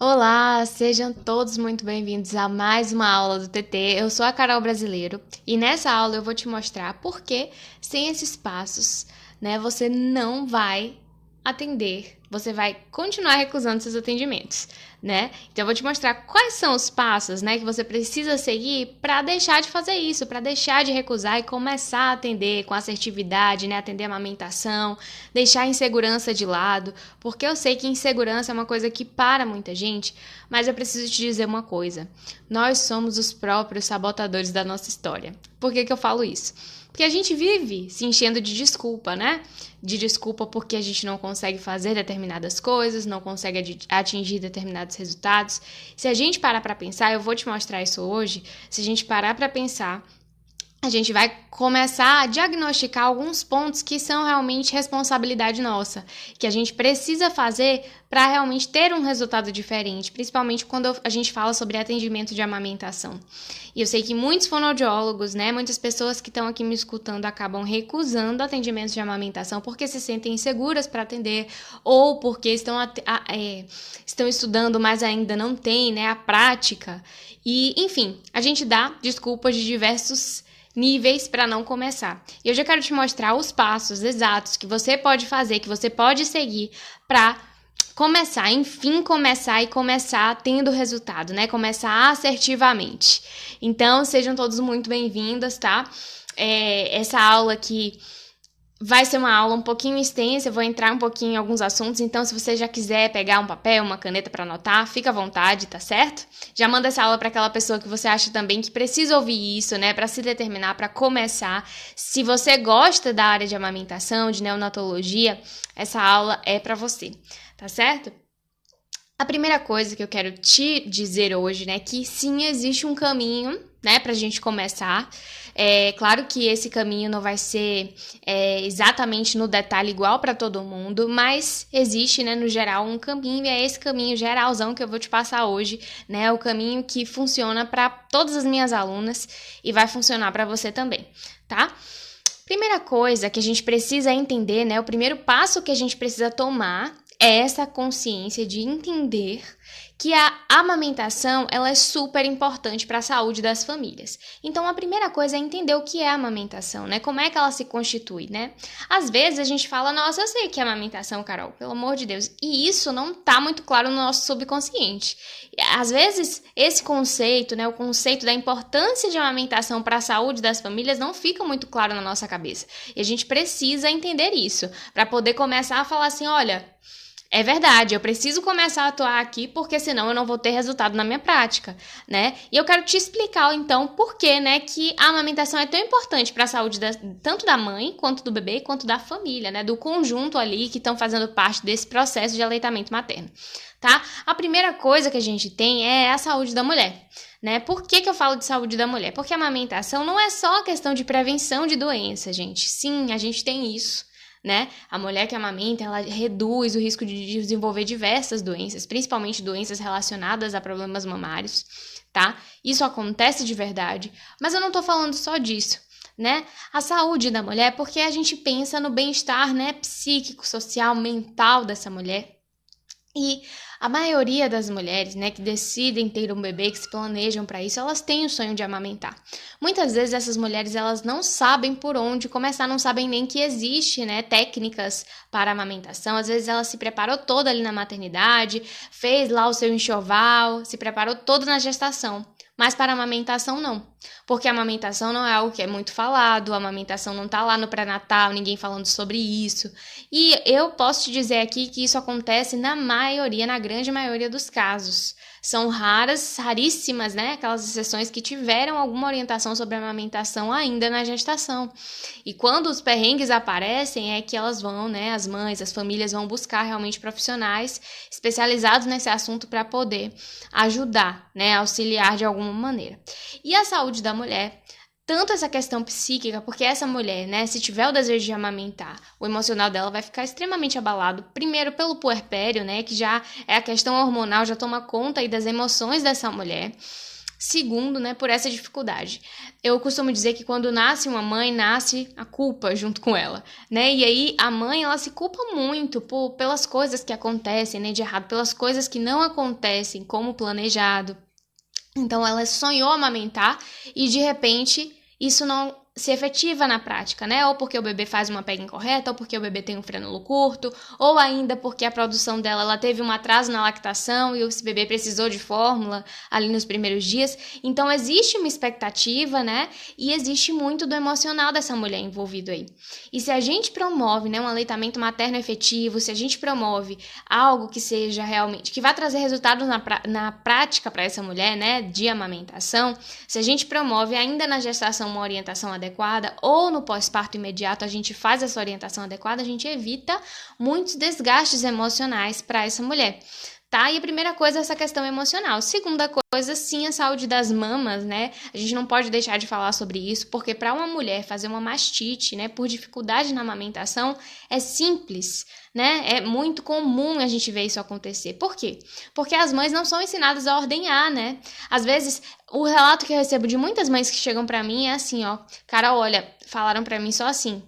Olá, sejam todos muito bem-vindos a mais uma aula do TT. Eu sou a Carol Brasileiro e nessa aula eu vou te mostrar por que sem esses passos, você não vai atender, você vai continuar recusando seus atendimentos, Então eu vou te mostrar quais são os passos, que você precisa seguir para deixar de fazer isso, para deixar de recusar e começar a atender com assertividade, atender a amamentação, deixar a insegurança de lado, porque eu sei que insegurança é uma coisa que para muita gente, mas eu preciso te dizer uma coisa: nós somos os próprios sabotadores da nossa história. Por que eu falo isso? Porque a gente vive se enchendo de desculpa, De desculpa porque a gente não consegue fazer determinadas coisas, não consegue atingir determinados resultados. Se a gente parar para pensar, eu vou te mostrar isso hoje, se a gente parar para pensar, a gente vai começar a diagnosticar alguns pontos que são realmente responsabilidade nossa, que a gente precisa fazer para realmente ter um resultado diferente, principalmente quando a gente fala sobre atendimento de amamentação. E eu sei que muitos fonoaudiólogos, muitas pessoas que estão aqui me escutando acabam recusando atendimentos de amamentação porque se sentem inseguras para atender ou porque estão estudando, mas ainda não têm, a prática. E, enfim, a gente dá desculpas de diversos níveis para não começar. E hoje eu quero te mostrar os passos exatos que você pode fazer, que você pode seguir para começar, enfim, começar tendo resultado, Começar assertivamente. Então, sejam todos muito bem-vindas, tá? Essa aula aqui vai ser uma aula um pouquinho extensa, eu vou entrar um pouquinho em alguns assuntos, então se você já quiser pegar um papel, uma caneta para anotar, fica à vontade, tá certo? Já manda essa aula para aquela pessoa que você acha também que precisa ouvir isso, para se determinar, para começar. Se você gosta da área de amamentação, de neonatologia, essa aula é para você, tá certo? A primeira coisa que eu quero te dizer hoje, que sim, existe um caminho, pra gente começar. É claro que esse caminho não vai ser exatamente no detalhe igual para todo mundo, mas existe, no geral, um caminho, e é esse caminho geralzão que eu vou te passar hoje, o caminho que funciona para todas as minhas alunas e vai funcionar para você também, tá? Primeira coisa que a gente precisa entender, o primeiro passo que a gente precisa tomar é essa consciência de entender que a amamentação ela é super importante para a saúde das famílias. Então, a primeira coisa é entender o que é a amamentação, Como é que ela se constitui, Às vezes a gente fala, nossa, eu sei o que é amamentação, Carol, pelo amor de Deus. E isso não tá muito claro no nosso subconsciente. Às vezes, esse conceito, o conceito da importância de amamentação para a saúde das famílias não fica muito claro na nossa cabeça. E a gente precisa entender isso para poder começar a falar assim, olha, é verdade, eu preciso começar a atuar aqui porque senão eu não vou ter resultado na minha prática, E eu quero te explicar, então, por que, que a amamentação é tão importante para a saúde tanto da mãe, quanto do bebê, quanto da família, Do conjunto ali que estão fazendo parte desse processo de aleitamento materno, tá? A primeira coisa que a gente tem é a saúde da mulher, Por que eu falo de saúde da mulher? Porque a amamentação não é só a questão de prevenção de doença, gente. Sim, a gente tem isso. A mulher que amamenta, ela reduz o risco de desenvolver diversas doenças, principalmente doenças relacionadas a problemas mamários, tá? Isso acontece de verdade, mas eu não tô falando só disso, A saúde da mulher, porque a gente pensa no bem-estar, psíquico, social, mental dessa mulher. E a maioria das mulheres, que decidem ter um bebê, que se planejam para isso, elas têm o sonho de amamentar. Muitas vezes essas mulheres, elas não sabem por onde começar, não sabem nem que existe, técnicas para amamentação. Às vezes ela se preparou toda ali na maternidade, fez lá o seu enxoval, se preparou toda na gestação. Mas para a amamentação não, porque a amamentação não é algo que é muito falado, a amamentação não tá lá no pré-natal, ninguém falando sobre isso. E eu posso te dizer aqui que isso acontece na grande maioria dos casos. São raríssimas, aquelas exceções que tiveram alguma orientação sobre a amamentação ainda na gestação. E quando os perrengues aparecem, é que elas vão, as mães, as famílias vão buscar realmente profissionais especializados nesse assunto para poder ajudar, auxiliar de alguma maneira. E a saúde da mulher, tanto essa questão psíquica, porque essa mulher, se tiver o desejo de amamentar, o emocional dela vai ficar extremamente abalado, primeiro pelo puerpério, que já é a questão hormonal, já toma conta aí das emoções dessa mulher. Segundo, né, por essa dificuldade. Eu costumo dizer que quando nasce uma mãe, nasce a culpa junto com ela, né? E aí a mãe, ela se culpa muito pelas coisas que acontecem, né, de errado, pelas coisas que não acontecem como planejado. Então ela sonhou amamentar e de repente isso não se efetiva na prática, né? Ou porque o bebê faz uma pega incorreta, ou porque o bebê tem um frênulo curto, ou ainda porque a produção dela, ela teve um atraso na lactação e esse bebê precisou de fórmula ali nos primeiros dias. Então existe uma expectativa, né? E existe muito do emocional dessa mulher envolvido aí. E se a gente promove, né, um aleitamento materno efetivo, se a gente promove algo que seja realmente, que vai trazer resultados na prática para essa mulher, né, de amamentação, se a gente promove ainda na gestação uma orientação adequada, ou no pós-parto imediato a gente faz essa orientação adequada, a gente evita muitos desgastes emocionais para essa mulher. Tá? E a primeira coisa é essa questão emocional. Segunda coisa, sim, a saúde das mamas, né? A gente não pode deixar de falar sobre isso, porque para uma mulher fazer uma mastite, né, por dificuldade na amamentação, é simples, né? É muito comum a gente ver isso acontecer. Por quê? Porque as mães não são ensinadas a ordenhar, né? Às vezes, o relato que eu recebo de muitas mães que chegam pra mim é assim, ó, cara, olha, falaram pra mim só assim,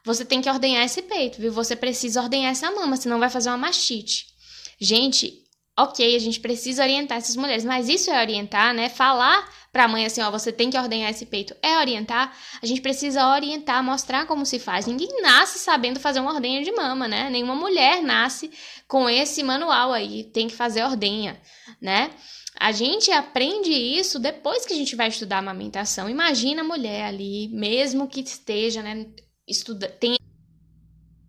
você tem que ordenhar esse peito, viu? Você precisa ordenhar essa mama, senão vai fazer uma mastite. Gente, ok, a gente precisa orientar essas mulheres, mas isso é orientar, né? Falar pra mãe assim, ó, você tem que ordenhar esse peito, é orientar. A gente precisa orientar, mostrar como se faz. Ninguém nasce sabendo fazer uma ordenha de mama, né? Nenhuma mulher nasce com esse manual aí, tem que fazer ordenha, né? A gente aprende isso depois que a gente vai estudar amamentação. Imagina a mulher ali, mesmo que esteja, né, tem...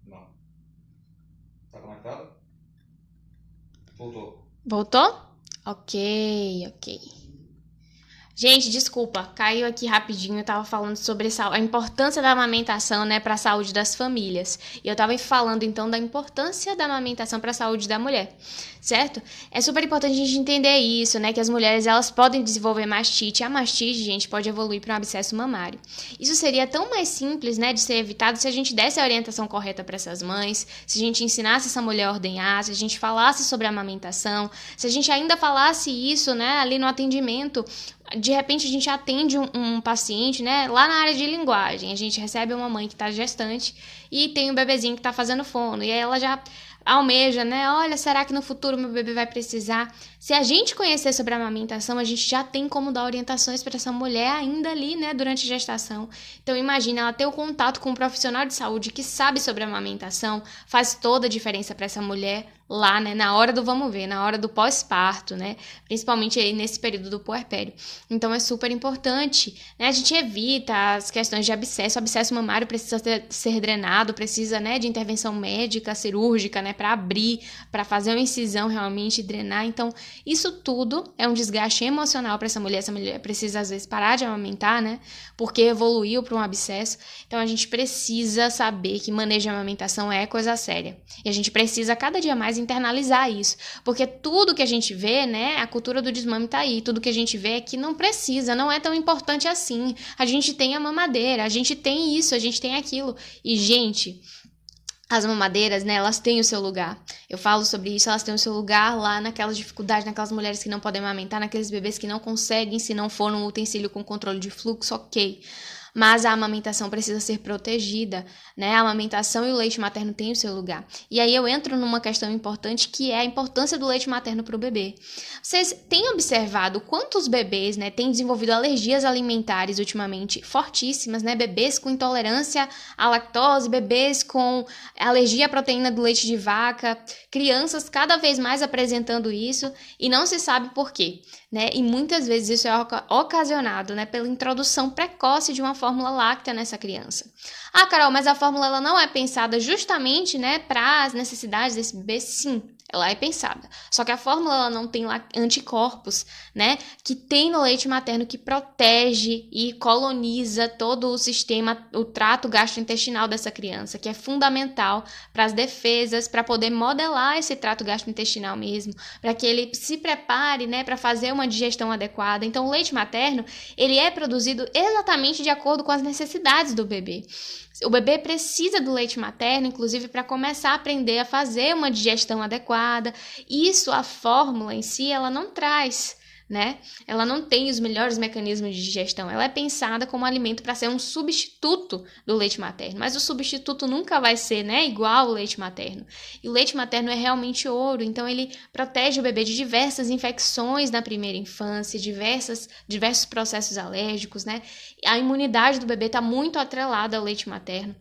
Não. Tá conectado? Voltou? Ok. Gente, desculpa, caiu aqui rapidinho, eu tava falando sobre a importância da amamentação, né, para a saúde das famílias. E eu tava falando, então, da importância da amamentação para a saúde da mulher, certo? É super importante a gente entender isso, né, que as mulheres, elas podem desenvolver mastite. A mastite, gente, pode evoluir para um abscesso mamário. Isso seria tão mais simples, né, de ser evitado se a gente desse a orientação correta para essas mães, se a gente ensinasse essa mulher a ordenhar, se a gente falasse sobre a amamentação, se a gente ainda falasse isso, né, ali no atendimento. De repente a gente atende um paciente, né, lá na área de linguagem, a gente recebe uma mãe que está gestante e tem um bebezinho que está fazendo fono, e aí ela já almeja, né, olha, será que no futuro meu bebê vai precisar? Se a gente conhecer sobre a amamentação, a gente já tem como dar orientações para essa mulher ainda ali, né, durante a gestação. Então imagina, ela ter o contato com um profissional de saúde que sabe sobre a amamentação, faz toda a diferença para essa mulher lá, né, na hora do vamos ver, na hora do pós-parto, né, principalmente aí nesse período do puerpério. Então é super importante, né, a gente evita as questões de abscesso. O abscesso mamário precisa ser drenado, precisa, né, de intervenção médica, cirúrgica, né, para abrir, para fazer uma incisão realmente e drenar. Então isso tudo é um desgaste emocional para essa mulher precisa às vezes parar de amamentar, né, porque evoluiu para um abscesso. Então a gente precisa saber que manejo de amamentação é coisa séria, e a gente precisa cada dia mais internalizar isso, porque tudo que a gente vê, né, a cultura do desmame tá aí, tudo que a gente vê é que não precisa, não é tão importante assim, a gente tem a mamadeira, a gente tem isso, a gente tem aquilo, e gente, as mamadeiras, né, elas têm o seu lugar, eu falo sobre isso, elas têm o seu lugar lá naquelas dificuldades, naquelas mulheres que não podem amamentar, naqueles bebês que não conseguem, se não for num utensílio com controle de fluxo, ok. Mas a amamentação precisa ser protegida, né? A amamentação e o leite materno têm o seu lugar. E aí eu entro numa questão importante, que é a importância do leite materno para o bebê. Vocês têm observado quantos bebês, né, têm desenvolvido alergias alimentares ultimamente fortíssimas, né? Bebês com intolerância à lactose, bebês com alergia à proteína do leite de vaca, crianças cada vez mais apresentando isso e não se sabe por quê, né? E muitas vezes isso é ocasionado, né, pela introdução precoce de uma fórmula láctea nessa criança. Ah, Carol, mas a fórmula ela não é pensada justamente, né, para as necessidades desse bebê? Sim, ela é pensada. Só que a fórmula ela não tem anticorpos, né, que tem no leite materno, que protege e coloniza todo o sistema, o trato gastrointestinal dessa criança, que é fundamental para as defesas, para poder modelar esse trato gastrointestinal mesmo, para que ele se prepare, né, para fazer uma digestão adequada. Então, o leite materno, ele é produzido exatamente de acordo com as necessidades do bebê. O bebê precisa do leite materno, inclusive, para começar a aprender a fazer uma digestão adequada. Isso, a fórmula em si, ela não traz, né? Ela não tem os melhores mecanismos de digestão. Ela é pensada como alimento para ser um substituto do leite materno, mas o substituto nunca vai ser, né, igual ao leite materno. E o leite materno é realmente ouro, então ele protege o bebê de diversas infecções na primeira infância, diversos processos alérgicos, né? A imunidade do bebê está muito atrelada ao leite materno,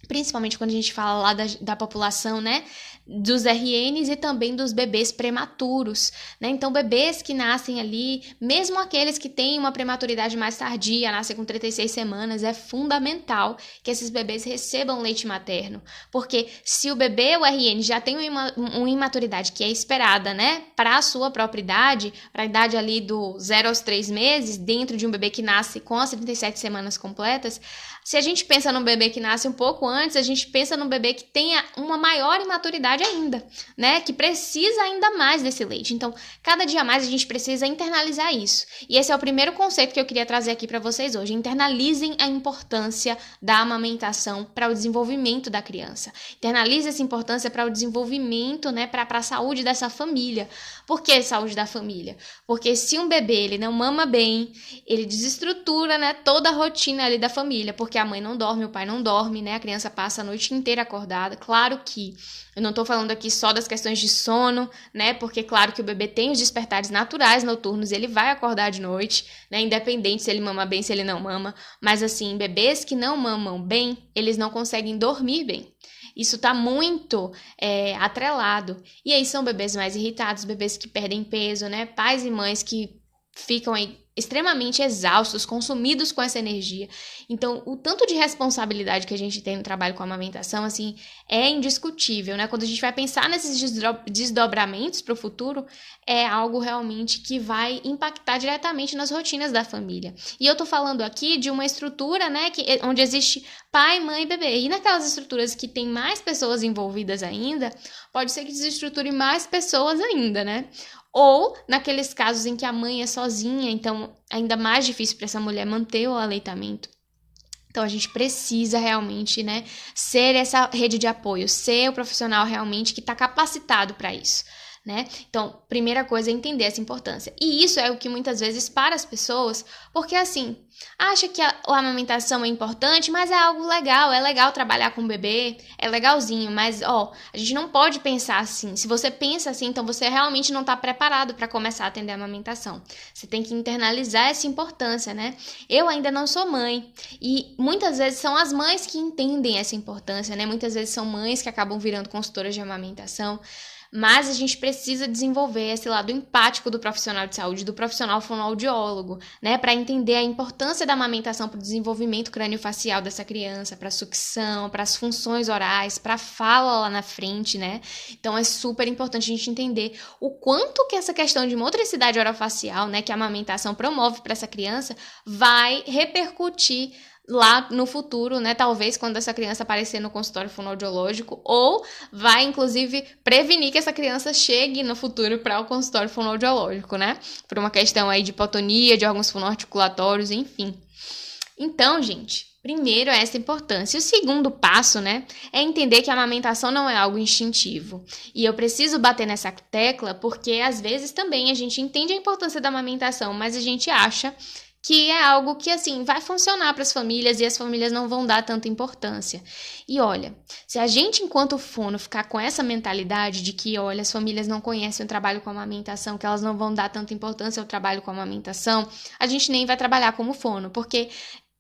principalmente quando a gente fala lá da população, né, dos RNs e também dos bebês prematuros, né? Então, bebês que nascem ali, mesmo aqueles que têm uma prematuridade mais tardia, nascem com 36 semanas, é fundamental que esses bebês recebam leite materno, porque se o bebê, o RN, já tem uma imaturidade que é esperada, né, para a sua própria idade, para a idade ali do 0 aos 3 meses, dentro de um bebê que nasce com as 37 semanas completas, se a gente pensa num bebê que nasce um pouco antes, a gente pensa num bebê que tenha uma maior imaturidade ainda, né? Que precisa ainda mais desse leite. Então, cada dia mais a gente precisa internalizar isso. E esse é o primeiro conceito que eu queria trazer aqui para vocês hoje. Internalizem a importância da amamentação para o desenvolvimento da criança. Internalize essa importância para o desenvolvimento, né? Para a saúde dessa família. Por que saúde da família? Porque se um bebê ele não mama bem, ele desestrutura, né, toda a rotina ali da família, porque a mãe não dorme, o pai não dorme, né? A criança passa a noite inteira acordada. Claro que eu não tô falando aqui só das questões de sono, né? Porque claro que o bebê tem os despertares naturais noturnos, ele vai acordar de noite, né? Independente se ele mama bem, se ele não mama. Mas assim, bebês que não mamam bem, eles não conseguem dormir bem. Isso tá muito atrelado. E aí são bebês mais irritados, bebês que perdem peso, né? Pais e mães que ficam aí extremamente exaustos, consumidos com essa energia. Então, o tanto de responsabilidade que a gente tem no trabalho com a amamentação, assim, é indiscutível, né? Quando a gente vai pensar nesses desdobramentos para o futuro, é algo realmente que vai impactar diretamente nas rotinas da família. E eu tô falando aqui de uma estrutura, né, onde existe pai, mãe e bebê. E naquelas estruturas que tem mais pessoas envolvidas ainda, pode ser que desestruture mais pessoas ainda, né? Ou naqueles casos em que a mãe é sozinha, então ainda mais difícil para essa mulher manter o aleitamento. Então a gente precisa realmente, né, ser essa rede de apoio, ser o profissional realmente que está capacitado para isso, né? Então, primeira coisa é entender essa importância. E isso é o que muitas vezes para as pessoas, porque assim, acha que a amamentação é importante, mas é algo legal, é legal trabalhar com o bebê, é legalzinho, mas a gente não pode pensar assim. Se você pensa assim, então você realmente não está preparado para começar a atender a amamentação. Você tem que internalizar essa importância, né? Eu ainda não sou mãe e muitas vezes são as mães que entendem essa importância, né? Muitas vezes são mães que acabam virando consultoras de amamentação. Mas a gente precisa desenvolver esse lado empático do profissional de saúde, do profissional fonoaudiólogo, né? Para entender a importância da amamentação para o desenvolvimento craniofacial dessa criança, para a sucção, para as funções orais, para a fala lá na frente, né? Então é super importante a gente entender o quanto que essa questão de motricidade orofacial, né, que a amamentação promove para essa criança, vai repercutir lá no futuro, né? Talvez quando essa criança aparecer no consultório fonoaudiológico, ou vai, inclusive, prevenir que essa criança chegue no futuro para o consultório fonoaudiológico, né? Por uma questão aí de hipotonia, de órgãos fonoarticulatórios, enfim. Então, gente, primeiro é essa importância. E o segundo passo, né, é entender que a amamentação não é algo instintivo. E eu preciso bater nessa tecla porque, às vezes, também a gente entende a importância da amamentação, mas a gente acha que é algo que, assim, vai funcionar para as famílias e as famílias não vão dar tanta importância. E olha, se a gente, enquanto fono, ficar com essa mentalidade de que, olha, as famílias não conhecem o trabalho com a amamentação, que elas não vão dar tanta importância ao trabalho com a amamentação, a gente nem vai trabalhar como fono, porque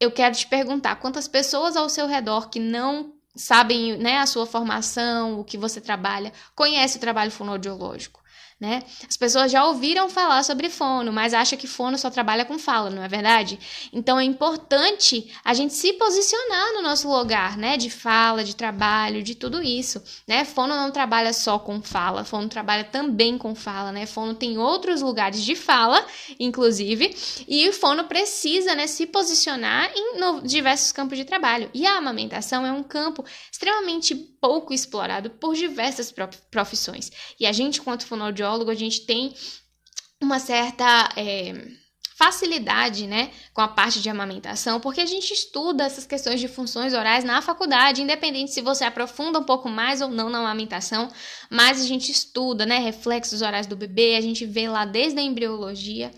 eu quero te perguntar, quantas pessoas ao seu redor que não sabem, né, a sua formação, o que você trabalha, conhecem o trabalho fonoaudiológico? Né? As pessoas já ouviram falar sobre fono, mas acham que fono só trabalha com fala, não é verdade? Então é importante a gente se posicionar no nosso lugar, né? De fala, de trabalho, de tudo isso, né? Fono não trabalha só com fala, fono trabalha também com fala, né? Fono tem outros lugares de fala, inclusive, e o fono precisa, né, se posicionar em diversos campos de trabalho. E a amamentação é um campo extremamente pouco explorado por diversas profissões. E a gente, quanto fonoaudiólogo, a gente tem uma certa facilidade, né, com a parte de amamentação, porque a gente estuda essas questões de funções orais na faculdade, independente se você aprofunda um pouco mais ou não na amamentação, mas a gente estuda, né, reflexos orais do bebê, a gente vê lá desde a embriologia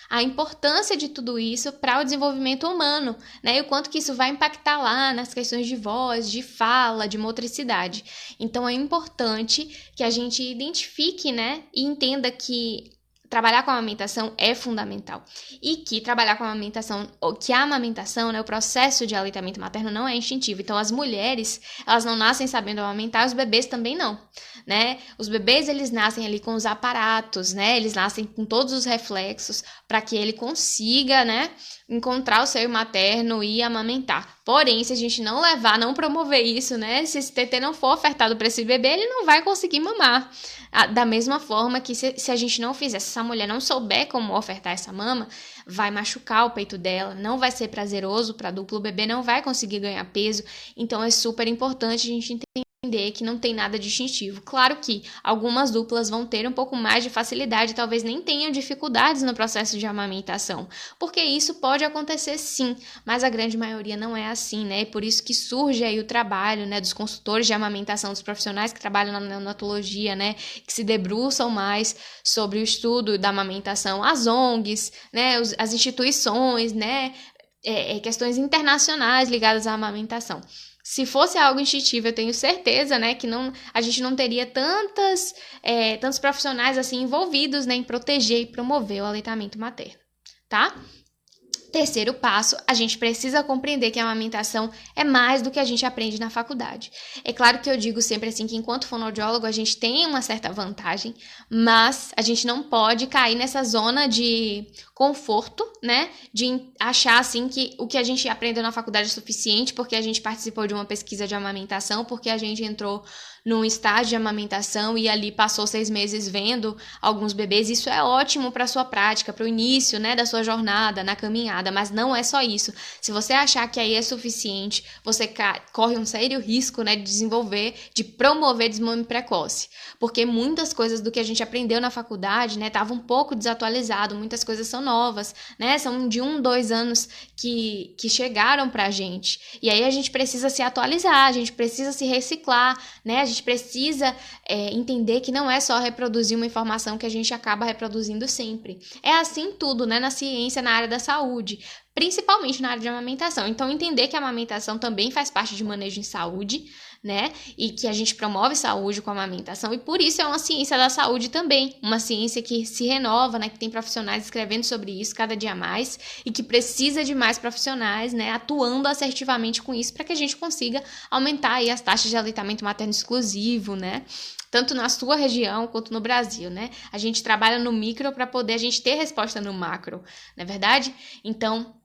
a importância de tudo isso para o desenvolvimento humano, né? E o quanto que isso vai impactar lá nas questões de voz, de fala, de motricidade. Então, é importante que a gente identifique, né? E entenda que trabalhar com a amamentação é fundamental. E que trabalhar com a amamentação, que a amamentação, né, o processo de aleitamento materno não é instintivo. Então, as mulheres, elas não nascem sabendo amamentar, os bebês também não, né? Os bebês, eles nascem ali com os aparatos, né? Eles nascem com todos os reflexos para que ele consiga, né, encontrar o seio materno e amamentar. Porém, se a gente não levar, não promover isso, né, se esse TT não for ofertado para esse bebê, ele não vai conseguir mamar. Da mesma forma que se a gente não fizer, se essa mulher não souber como ofertar essa mama, vai machucar o peito dela, não vai ser prazeroso para duplo, o bebê não vai conseguir ganhar peso. Então, é super importante a gente entender que não tem nada de instintivo. Claro que algumas duplas vão ter um pouco mais de facilidade, talvez nem tenham dificuldades no processo de amamentação, porque isso pode acontecer sim, mas a grande maioria não é assim, né? E por isso que surge aí o trabalho, né, dos consultores de amamentação, dos profissionais que trabalham na neonatologia, né, que se debruçam mais sobre o estudo da amamentação, as ONGs, né, as instituições, né, questões internacionais ligadas à amamentação. Se fosse algo instintivo, eu tenho certeza, né, que a gente não teria tantos profissionais assim envolvidos, né, em proteger e promover o aleitamento materno, tá? Terceiro passo, a gente precisa compreender que a amamentação é mais do que a gente aprende na faculdade. É claro que eu digo sempre assim que enquanto fonoaudiólogo a gente tem uma certa vantagem, mas a gente não pode cair nessa zona de conforto, né? De achar assim que o que a gente aprendeu na faculdade é suficiente porque a gente participou de uma pesquisa de amamentação, porque a gente entrou num estágio de amamentação e ali passou 6 meses vendo alguns bebês. Isso é ótimo para a sua prática, para o início, né, da sua jornada, na caminhada, mas não é só isso. Se você achar que aí é suficiente, você corre um sério risco, né, de promover desmame precoce, porque muitas coisas do que a gente aprendeu na faculdade, né, tava um pouco desatualizado, muitas coisas são novas, né, são de 1, 2 anos que chegaram pra gente, e aí a gente precisa se atualizar, a gente precisa se reciclar, né, a gente precisa entender que não é só reproduzir uma informação que a gente acaba reproduzindo sempre. É assim tudo, né, na ciência, na área da saúde, principalmente na área de amamentação. Então, entender que a amamentação também faz parte de manejo em saúde, né, e que a gente promove saúde com a amamentação, e por isso é uma ciência da saúde também, uma ciência que se renova, né, que tem profissionais escrevendo sobre isso cada dia mais, e que precisa de mais profissionais, né, atuando assertivamente com isso, para que a gente consiga aumentar aí as taxas de aleitamento materno exclusivo, né, tanto na sua região quanto no Brasil, né? A gente trabalha no micro para poder a gente ter resposta no macro, não é verdade? Então,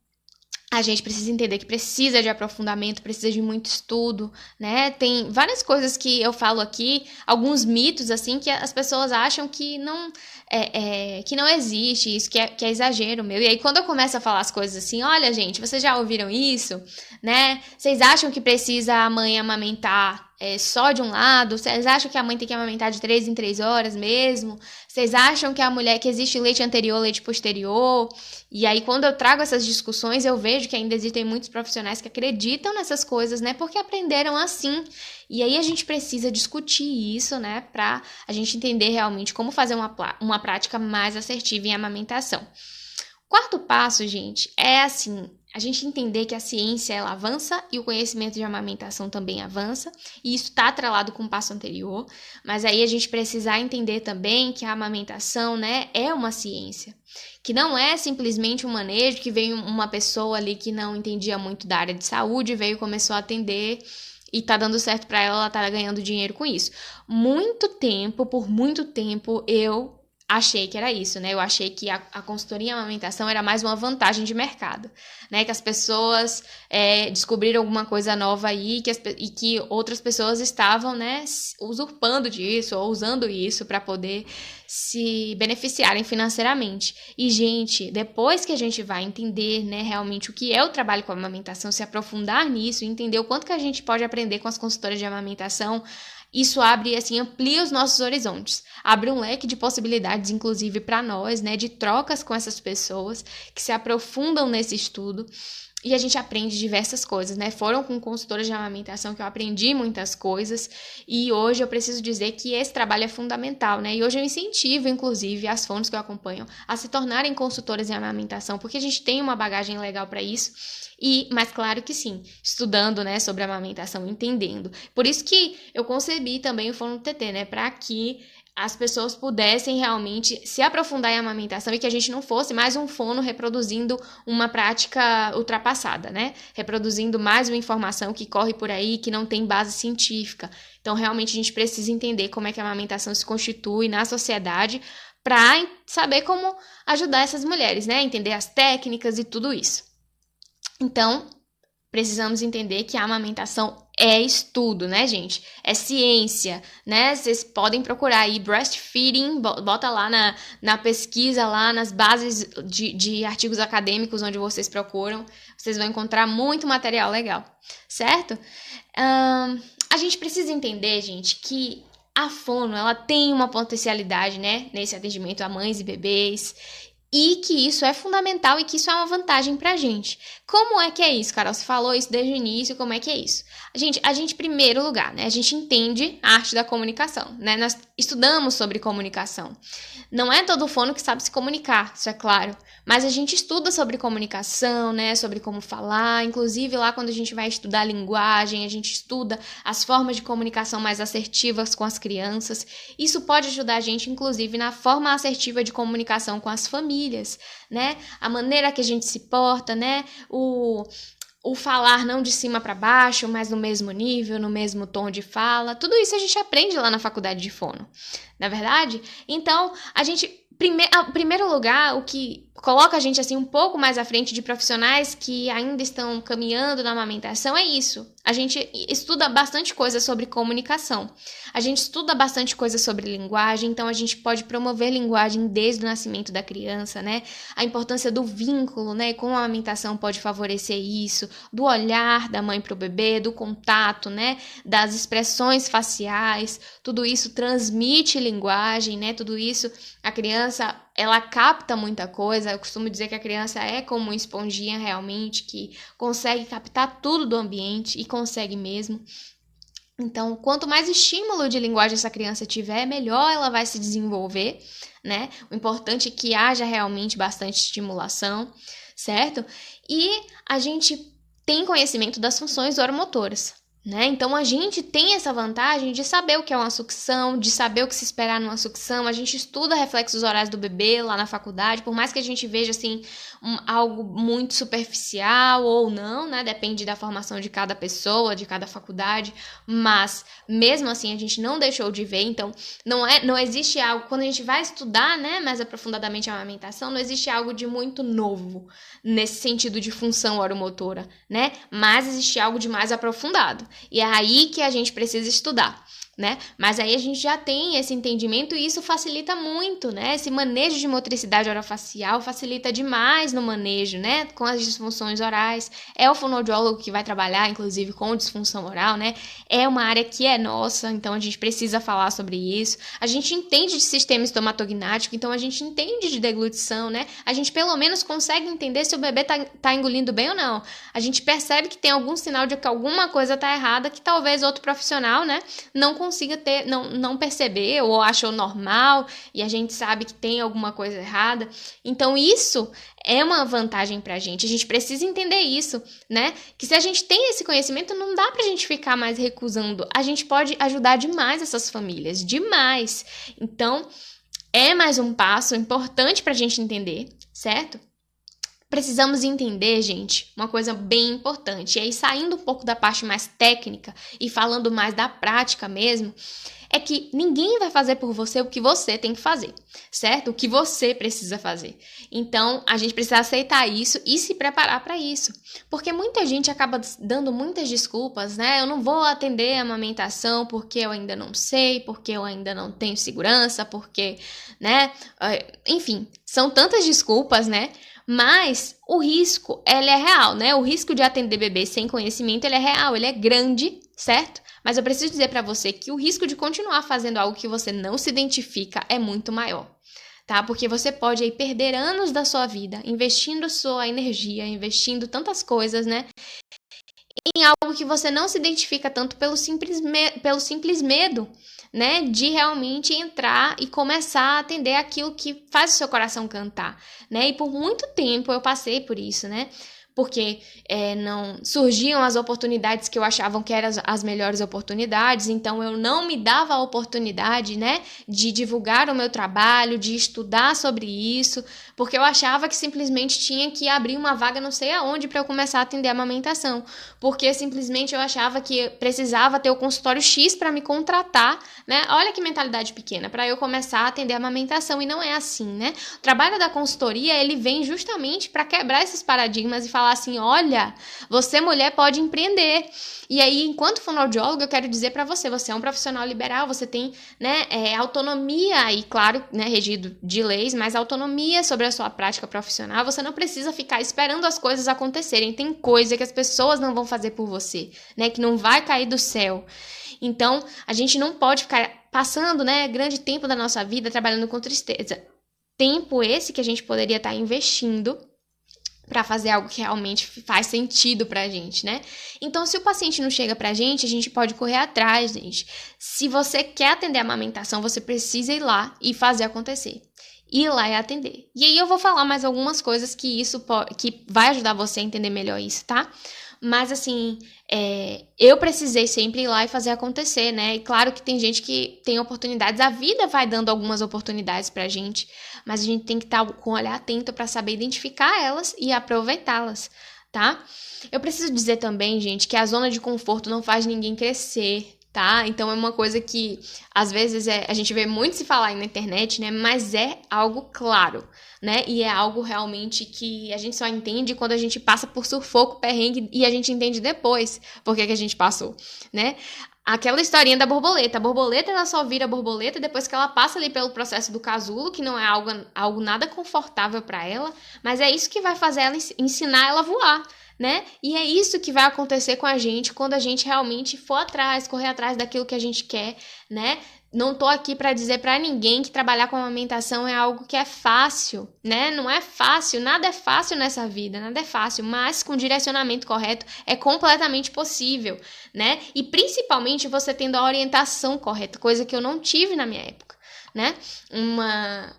a gente precisa entender que precisa de aprofundamento, precisa de muito estudo, né? Tem várias coisas que eu falo aqui, alguns mitos, assim, que as pessoas acham que não existe, isso que é exagero meu. E aí, quando eu começo a falar as coisas assim, olha, gente, vocês já ouviram isso, né? Vocês acham que precisa a mãe amamentar só de um lado? Vocês acham que a mãe tem que amamentar de 3 em 3 horas mesmo? Vocês acham que a mulher, que existe leite anterior, leite posterior? E aí, quando eu trago essas discussões, eu vejo que ainda existem muitos profissionais que acreditam nessas coisas, né? Porque aprenderam assim. E aí, a gente precisa discutir isso, né? Pra a gente entender realmente como fazer uma prática mais assertiva em amamentação. Quarto passo, gente, é assim, a gente entender que a ciência, ela avança e o conhecimento de amamentação também avança, e isso está atrelado com o passo anterior, mas aí a gente precisa entender também que a amamentação, né, é uma ciência, que não é simplesmente um manejo, que veio uma pessoa ali que não entendia muito da área de saúde, veio e começou a atender e tá dando certo para ela tá ganhando dinheiro com isso. Por muito tempo, eu achei que era isso, né? Eu achei que a consultoria em amamentação era mais uma vantagem de mercado, né? Que as pessoas descobriram alguma coisa nova aí e que outras pessoas estavam, né, usurpando disso ou usando isso para poder se beneficiarem financeiramente. E, gente, depois que a gente vai entender, né, realmente o que é o trabalho com a amamentação, se aprofundar nisso, entender o quanto que a gente pode aprender com as consultoras de amamentação, Isso abre, assim, amplia os nossos horizontes. Abre um leque de possibilidades, inclusive para nós, né, de trocas com essas pessoas que se aprofundam nesse estudo. E a gente aprende diversas coisas, né? Foram com consultoras de amamentação que eu aprendi muitas coisas. E hoje eu preciso dizer que esse trabalho é fundamental, né? E hoje eu incentivo, inclusive, as fonos que eu acompanho a se tornarem consultoras em amamentação, porque a gente tem uma bagagem legal para isso. Mas claro que sim, estudando, né, sobre amamentação, entendendo. Por isso que eu concebi também o Fono TT, né? Para que as pessoas pudessem realmente se aprofundar em amamentação e que a gente não fosse mais um fono reproduzindo uma prática ultrapassada, né? Reproduzindo mais uma informação que corre por aí, que não tem base científica. Então, realmente, a gente precisa entender como é que a amamentação se constitui na sociedade para saber como ajudar essas mulheres, né? Entender as técnicas e tudo isso. Então, precisamos entender que a amamentação é estudo, né, gente? É ciência, né? Vocês podem procurar aí breastfeeding, bota lá na pesquisa, lá nas bases de artigos acadêmicos onde vocês procuram. Vocês vão encontrar muito material legal, certo? A gente precisa entender, gente, que a fono, ela tem uma potencialidade, né, nesse atendimento a mães e bebês, e que isso é fundamental e que isso é uma vantagem pra gente. Como é que é isso, Carol? Você falou isso desde o início, como é que é isso? A gente, em primeiro lugar, né? A gente entende a arte da comunicação, né? Nós estudamos sobre comunicação. Não é todo fono que sabe se comunicar, isso é claro. Mas a gente estuda sobre comunicação, né? Sobre como falar. Inclusive, lá quando a gente vai estudar linguagem, a gente estuda as formas de comunicação mais assertivas com as crianças. Isso pode ajudar a gente, inclusive, na forma assertiva de comunicação com as famílias, né? A maneira que a gente se porta, né? O falar não de cima para baixo, mas no mesmo nível, no mesmo tom de fala. Tudo isso a gente aprende lá na faculdade de fono, não é verdade? Então, a gente, em primeiro lugar, o que coloca a gente assim um pouco mais à frente de profissionais que ainda estão caminhando na amamentação é isso. A gente estuda bastante coisa sobre comunicação. A gente estuda bastante coisa sobre linguagem, então a gente pode promover linguagem desde o nascimento da criança, né? A importância do vínculo, né? Como a amamentação pode favorecer isso, do olhar da mãe para o bebê, do contato, né? Das expressões faciais, tudo isso transmite linguagem, né? Tudo isso, a criança, ela capta muita coisa. Eu costumo dizer que a criança é como uma esponjinha realmente, que consegue captar tudo do ambiente e consegue mesmo. Então, quanto mais estímulo de linguagem essa criança tiver, melhor ela vai se desenvolver, né? O importante é que haja realmente bastante estimulação, certo? E a gente tem conhecimento das funções oromotoras, né? Então, a gente tem essa vantagem de saber o que é uma sucção, de saber o que se esperar numa sucção. A gente estuda reflexos orais do bebê lá na faculdade, por mais que a gente veja, assim, algo muito superficial ou não, né? Depende da formação de cada pessoa, de cada faculdade, mas mesmo assim a gente não deixou de ver. Então, não existe algo, quando a gente vai estudar, né, mais aprofundadamente a amamentação, não existe algo de muito novo nesse sentido de função oromotora, né? Mas existe algo de mais aprofundado. E é aí que a gente precisa estudar, né? Mas aí a gente já tem esse entendimento e isso facilita muito, né? Esse manejo de motricidade orofacial facilita demais no manejo, né? Com as disfunções orais. É o fonoaudiólogo que vai trabalhar, inclusive, com disfunção oral, né? É uma área que é nossa, então a gente precisa falar sobre isso. A gente entende de sistema estomatognático, então a gente entende de deglutição, né? A gente pelo menos consegue entender se o bebê tá engolindo bem ou não. A gente percebe que tem algum sinal de que alguma coisa tá errada, que talvez outro profissional, né, não consiga não perceber ou achou normal, e a gente sabe que tem alguma coisa errada. Então isso é uma vantagem pra gente. A gente precisa entender isso, né? Que se a gente tem esse conhecimento, não dá pra gente ficar mais recusando. A gente pode ajudar demais essas famílias, demais. Então, é mais um passo importante pra gente entender, certo? Precisamos entender, gente, uma coisa bem importante, e aí saindo um pouco da parte mais técnica e falando mais da prática mesmo, é que ninguém vai fazer por você o que você tem que fazer, certo? O que você precisa fazer. Então, a gente precisa aceitar isso e se preparar para isso. Porque muita gente acaba dando muitas desculpas, né? Eu não vou atender a amamentação porque eu ainda não sei, porque eu ainda não tenho segurança, porque, né? Enfim, são tantas desculpas, né? Mas o risco, ele é real, né? O risco de atender bebê sem conhecimento, ele é real, ele é grande, certo? Mas eu preciso dizer para você que o risco de continuar fazendo algo que você não se identifica é muito maior, tá? Porque você pode aí perder anos da sua vida investindo sua energia, investindo tantas coisas, né? Em algo que você não se identifica tanto pelo simples medo, né, de realmente entrar e começar a atender aquilo que faz o seu coração cantar, né? E por muito tempo eu passei por isso, né? Porque não surgiam as oportunidades que eu achava que eram as melhores oportunidades, então eu não me dava a oportunidade, né, de divulgar o meu trabalho, de estudar sobre isso, porque eu achava que simplesmente tinha que abrir uma vaga não sei aonde para eu começar a atender a amamentação, porque simplesmente eu achava que precisava ter o consultório X para me contratar, né? Olha que mentalidade pequena, para eu começar a atender a amamentação, e não é assim, né? O trabalho da consultoria, ele vem justamente para quebrar esses paradigmas e falar assim, olha, você mulher pode empreender. E aí, enquanto fonoaudiólogo, eu quero dizer para você, você é um profissional liberal, você tem, né, autonomia e, claro, né, regido de leis, mas autonomia sobre a sua prática profissional. Você não precisa ficar esperando as coisas acontecerem. Tem coisa que as pessoas não vão fazer por você, né, que não vai cair do céu. Então, a gente não pode ficar passando, né, grande tempo da nossa vida trabalhando com tristeza. Tempo esse que a gente poderia estar investindo para fazer algo que realmente faz sentido pra gente, né? Então, se o paciente não chega pra gente, a gente pode correr atrás, gente. Se você quer atender a amamentação, você precisa ir lá e fazer acontecer. Ir lá e atender. E aí eu vou falar mais algumas coisas que vai ajudar você a entender melhor isso, tá? Mas, assim, eu precisei sempre ir lá e fazer acontecer, né? E claro que tem gente que tem oportunidades, a vida vai dando algumas oportunidades pra gente, mas a gente tem que estar com o olhar atento para saber identificar elas e aproveitá-las, tá? Eu preciso dizer também, gente, que a zona de conforto não faz ninguém crescer, tá? Então é uma coisa que às vezes a gente vê muito se falar aí na internet, né? Mas é algo claro, né? E é algo realmente que a gente só entende quando a gente passa por sufoco, perrengue, e a gente entende depois por que a gente passou, né? Aquela historinha da borboleta. A borboleta, ela só vira borboleta depois que ela passa ali pelo processo do casulo, que não é algo nada confortável para ela, mas é isso que vai fazer ela ensinar ela a voar, né? E é isso que vai acontecer com a gente quando a gente realmente for atrás, correr atrás daquilo que a gente quer, né? Não tô aqui para dizer para ninguém que trabalhar com amamentação é algo que é fácil, né? Não é fácil, nada é fácil nessa vida, nada é fácil, mas com direcionamento correto é completamente possível, né? E principalmente você tendo a orientação correta, coisa que eu não tive na minha época, né?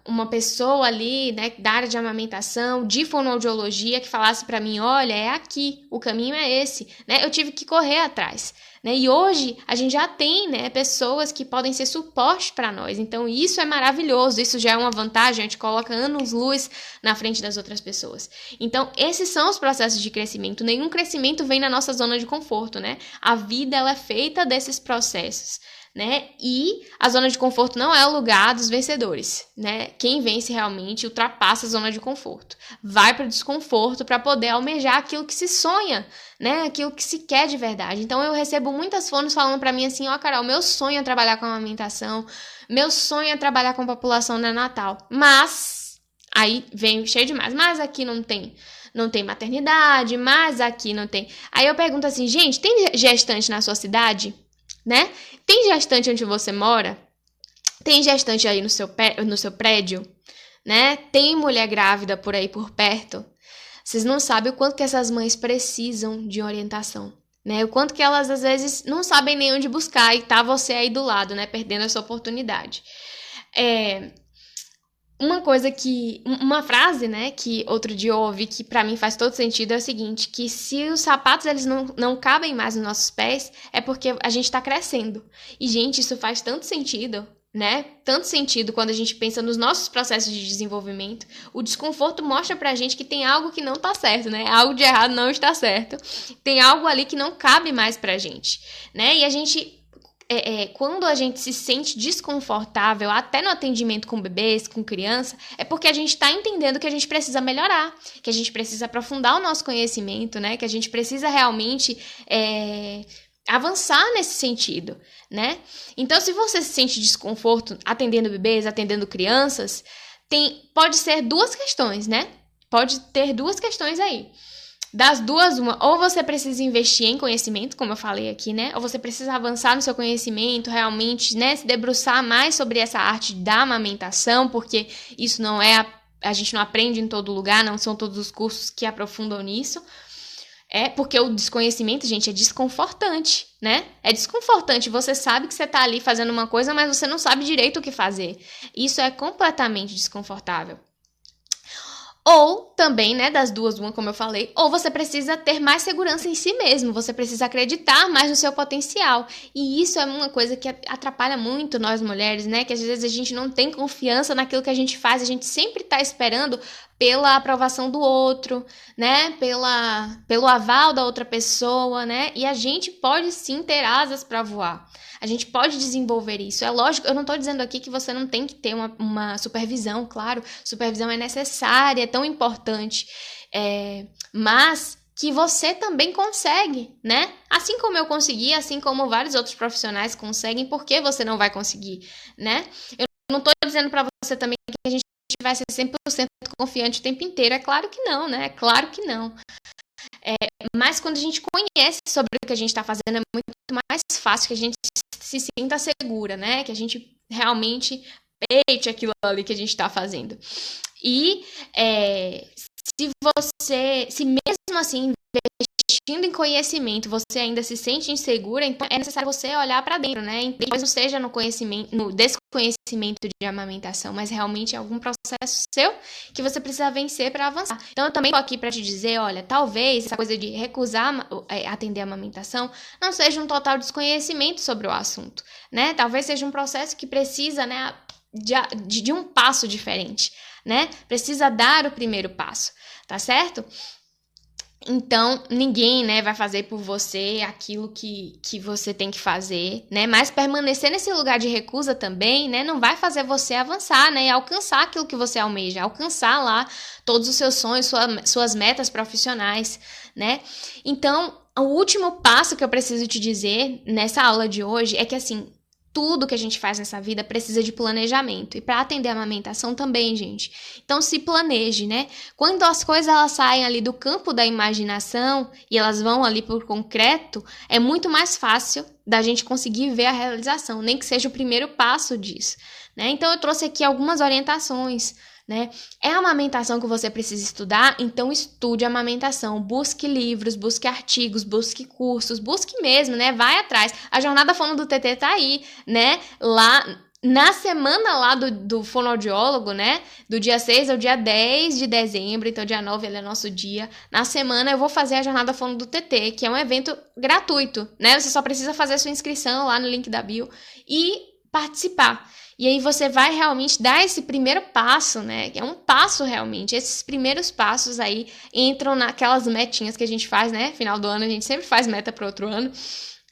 Uma pessoa ali, né, da área de amamentação, de fonoaudiologia, que falasse para mim, olha, é aqui, o caminho é esse, né? Eu tive que correr atrás, né? E hoje a gente já tem, né, pessoas que podem ser suporte para nós. Então isso é maravilhoso, isso já é uma vantagem, a gente coloca anos-luz na frente das outras pessoas. Então esses são os processos de crescimento. Nenhum crescimento vem na nossa zona de conforto, né? A vida, ela é feita desses processos, né? E a zona de conforto não é o lugar dos vencedores, né? Quem vence realmente ultrapassa a zona de conforto, vai para o desconforto para poder almejar aquilo que se sonha, né? Aquilo que se quer de verdade. Então eu recebo muitas fonos falando para mim assim, ó, Carol, meu sonho é trabalhar com amamentação, meu sonho é trabalhar com população neonatal, mas aí vem cheio demais, mas aqui não tem maternidade, mas aqui não tem. Aí eu pergunto assim, gente, tem gestante na sua cidade? Né? Tem gestante onde você mora? Tem gestante aí no seu prédio? Né? Tem mulher grávida por aí por perto? Vocês não sabem o quanto que essas mães precisam de orientação, né? O quanto que elas às vezes não sabem nem onde buscar e tá você aí do lado, né? Perdendo essa oportunidade. Uma frase, né, que outro dia eu ouvi que pra mim faz todo sentido é o seguinte, que se os sapatos eles não cabem mais nos nossos pés, é porque a gente tá crescendo. E, gente, isso faz tanto sentido, né? Tanto sentido quando a gente pensa nos nossos processos de desenvolvimento. O desconforto mostra pra gente que tem algo que não tá certo, né? Algo de errado não está certo. Tem algo ali que não cabe mais pra gente, né? E a gente... quando a gente se sente desconfortável, até no atendimento com bebês, com criança, é porque a gente está entendendo que a gente precisa melhorar, que a gente precisa aprofundar o nosso conhecimento, né? Que a gente precisa realmente avançar nesse sentido, né? Então, se você se sente desconforto atendendo bebês, atendendo crianças, pode ser duas questões, né? pode ter duas questões aí. Das duas, uma, ou você precisa investir em conhecimento, como eu falei aqui, né? Ou você precisa avançar no seu conhecimento, realmente, né? Se debruçar mais sobre essa arte da amamentação, porque isso não é, a gente não aprende em todo lugar, não são todos os cursos que aprofundam nisso. É porque o desconhecimento, gente, é desconfortante, né? É desconfortante. Você sabe que você tá ali fazendo uma coisa, mas você não sabe direito o que fazer. Isso é completamente desconfortável. Ou também, né, das duas, uma, como eu falei, ou você precisa ter mais segurança em si mesmo, você precisa acreditar mais no seu potencial. E isso é uma coisa que atrapalha muito nós mulheres, né, que às vezes a gente não tem confiança naquilo que a gente faz, a gente sempre tá esperando pela aprovação do outro, né, pelo aval da outra pessoa, né, e a gente pode sim ter asas para voar. A gente pode desenvolver isso. É lógico, eu não estou dizendo aqui que você não tem que ter uma supervisão, claro. Supervisão é necessária, é tão importante. Mas que você também consegue, né? Assim como eu consegui, assim como vários outros profissionais conseguem, por que você não vai conseguir, né? Eu não estou dizendo para você também que a gente vai ser 100% confiante o tempo inteiro. É claro que não, né? É claro que não. Mas quando a gente conhece sobre o que a gente está fazendo, é muito mais fácil que a gente se sinta segura, né? Que a gente realmente peite aquilo ali que a gente está fazendo. E se mesmo assim, investindo em conhecimento, você ainda se sente insegura, então é necessário você olhar para dentro, né? Talvez não seja no desconhecimento de amamentação, mas realmente é algum processo seu que você precisa vencer para avançar. Então eu também tô aqui para te dizer, olha, talvez essa coisa de recusar atender a amamentação não seja um total desconhecimento sobre o assunto, né? Talvez seja um processo que precisa, né, de um passo diferente, né? Precisa dar o primeiro passo, tá certo? Então, ninguém, né, vai fazer por você aquilo que você tem que fazer, né? Mas permanecer nesse lugar de recusa também, né, não vai fazer você avançar, né, e alcançar aquilo que você almeja, alcançar lá todos os seus sonhos, suas metas profissionais, né? Então, o último passo que eu preciso te dizer nessa aula de hoje é que, assim, tudo que a gente faz nessa vida precisa de planejamento. E para atender a amamentação também, gente. Então, se planeje, né? Quando as coisas elas saem ali do campo da imaginação e elas vão ali por concreto, é muito mais fácil da gente conseguir ver a realização, nem que seja o primeiro passo disso, né? Então, eu trouxe aqui algumas orientações, né? É a amamentação que você precisa estudar, então estude a amamentação, busque livros, busque artigos, busque cursos, busque mesmo, né? Vai atrás. A jornada Fono do TT tá aí, né? Lá na semana lá do fonoaudiólogo, né? Do dia 6 ao dia 10 de dezembro, então dia 9 ele é nosso dia. Na semana eu vou fazer a jornada Fono do TT, que é um evento gratuito, né? Você só precisa fazer a sua inscrição lá no link da bio e participar. E aí você vai realmente dar esse primeiro passo, né? É um passo realmente. Esses primeiros passos aí entram naquelas metinhas que a gente faz, né? Final do ano a gente sempre faz meta para outro ano.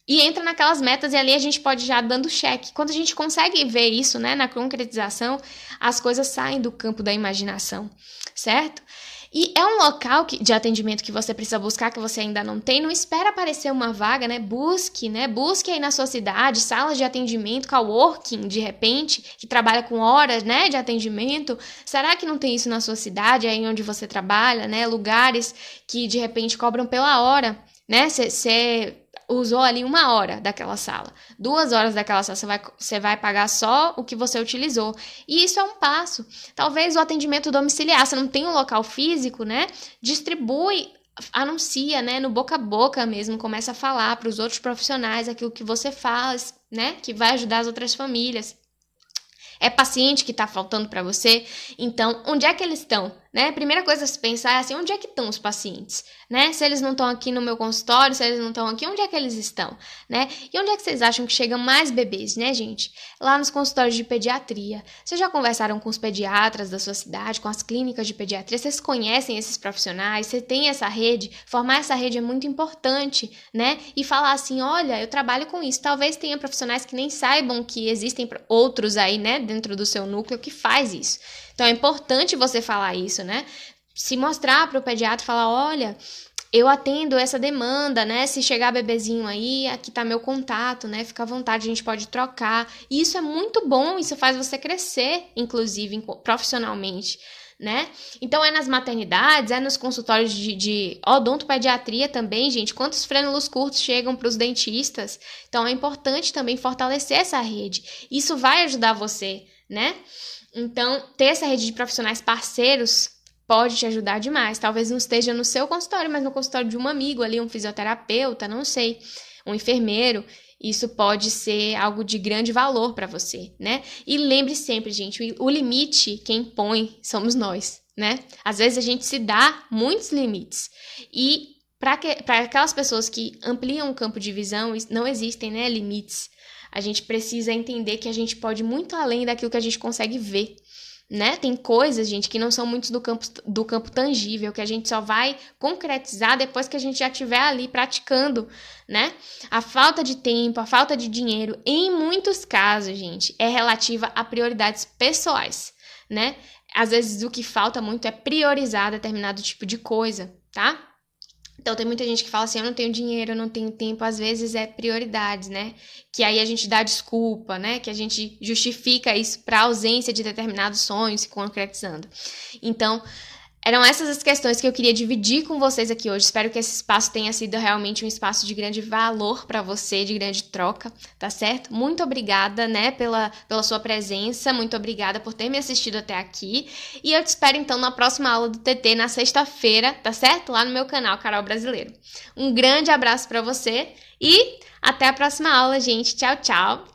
E entra naquelas metas e ali a gente pode já dando check. Quando a gente consegue ver isso, né? Na concretização, as coisas saem do campo da imaginação, certo? E é um local de atendimento que você precisa buscar, que você ainda não tem. Não espera aparecer uma vaga, né? Busque aí na sua cidade, salas de atendimento, coworking, de repente, que trabalha com horas, né, de atendimento. Será que não tem isso na sua cidade, aí onde você trabalha, né? Lugares que, de repente, cobram pela hora, né? Você usou ali 1 hora daquela sala, 2 horas daquela sala, você vai pagar só o que você utilizou. E isso é um passo. Talvez o atendimento domiciliar, você não tem um local físico, né? Distribui, anuncia, né? No boca a boca mesmo, começa a falar para os outros profissionais aquilo que você faz, né? Que vai ajudar as outras famílias. É paciente que está faltando para você? Então, onde é que eles estão? Né? A primeira coisa a se pensar é assim, onde é que estão os pacientes? Né? Se eles não estão aqui no meu consultório, se eles não estão aqui, onde é que eles estão? Né? E onde é que vocês acham que chegam mais bebês, né, gente? Lá nos consultórios de pediatria. Vocês já conversaram com os pediatras da sua cidade, com as clínicas de pediatria? Vocês conhecem esses profissionais? Você tem essa rede? Formar essa rede é muito importante, né? E falar assim, olha, eu trabalho com isso. Talvez tenha profissionais que nem saibam que existem outros aí, né, dentro do seu núcleo que faz isso. Então, é importante você falar isso, né? Se mostrar para o pediatra e falar, olha, eu atendo essa demanda, né? Se chegar bebezinho aí, aqui tá meu contato, né? Fica à vontade, a gente pode trocar. E isso é muito bom, isso faz você crescer, inclusive, profissionalmente, né? Então é nas maternidades, é nos consultórios de odontopediatria também, gente. Quantos frênulos curtos chegam para os dentistas? Então é importante também fortalecer essa rede. Isso vai ajudar você, né? Então, ter essa rede de profissionais parceiros pode te ajudar demais. Talvez não esteja no seu consultório, mas no consultório de um amigo ali, um fisioterapeuta, não sei, um enfermeiro. Isso pode ser algo de grande valor para você, né? E lembre sempre, gente, o limite quem põe somos nós, né? Às vezes a gente se dá muitos limites. E para aquelas pessoas que ampliam o campo de visão, não existem, né, limites. A gente precisa entender que a gente pode ir muito além daquilo que a gente consegue ver, né? Tem coisas, gente, que não são muito do campo tangível, que a gente só vai concretizar depois que a gente já estiver ali praticando, né? A falta de tempo, a falta de dinheiro, em muitos casos, gente, é relativa a prioridades pessoais, né? Às vezes o que falta muito é priorizar determinado tipo de coisa, tá? Então, tem muita gente que fala assim, eu não tenho dinheiro, eu não tenho tempo, às vezes é prioridades, né? Que aí a gente dá desculpa, né? Que a gente justifica isso para a ausência de determinados sonhos se concretizando. Então, eram essas as questões que eu queria dividir com vocês aqui hoje. Espero que esse espaço tenha sido realmente um espaço de grande valor para você, de grande troca, tá certo? Muito obrigada, né, pela sua presença, muito obrigada por ter me assistido até aqui. E eu te espero, então, na próxima aula do TT, na sexta-feira, tá certo? Lá no meu canal, Carol Brasileiro. Um grande abraço para você e até a próxima aula, gente. Tchau, tchau!